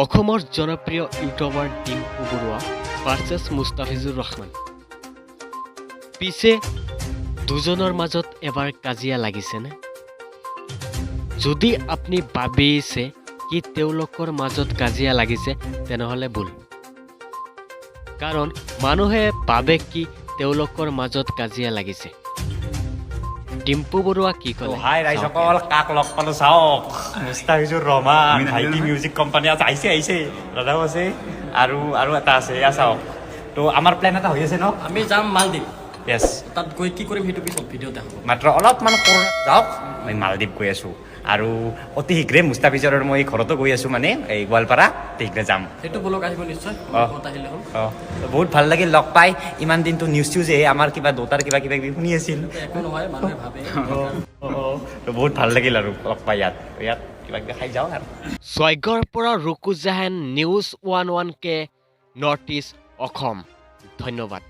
অসমৰ জনপ্ৰিয় YouTuber Dimpu Barua versus Mustafizur Rahman. পিছে দুজনৰ মাজত এবাৰ কাজিয়া লাগিছেনে? যদি আপুনি ভাবিছে কি তেওঁলোকৰ মাজত কাজিয়া লাগিছে তেনেহ'লে ভুল। কাৰণ মানুহে ভাবে কি তেওঁলোকৰ মাজত কাজিয়া লাগিছে। ডিম্পু বৰুৱা কি ক'লে? হাই ৰাইজসকল, কাক লগ পালো চাওক, মুস্তাফিজুৰ ৰহমান ভাইটি মিউজিক কোম্পানী আহিছে দাদাও আছে আৰু এটা আছে এয়া চাওক। তো আমাৰ প্লেন এটা হৈ আছে ন, আমি যাম মালদ্বীপ। য়েছ, তাত গৈ কি কৰিম সেইটো পিছত ভিডিঅ'তে হ'ব। মাত্ৰ অলপমান কৰোণা যাওক, মই মালদ্বীপ গৈ আছোঁ আৰু অতি শীঘ্ৰে মুস্তাফিজুৰৰ মই ঘৰতো গৈ আছোঁ, মানে এই গোৱালপাৰা, শীঘ্ৰে যাম। সেইটো ব্লগ আহিব নিশ্চয়, ঘৰত আহিলে হ'ল। বহুত ভাল লাগিল লগ পাই। ইমান দিনটো নিউজ আমাৰ কিবা দেউতাৰ কিবা শুনি আছিল, একো নহয়, মানুহে ভাবে। বহুত ভাল লাগিল আৰু লগ পাই ইয়াত কিবা খাই যাওঁ আৰু। ছয়গড়ৰ পৰা Ruku Jahen, news 11K north east Asom. ধন্যবাদ।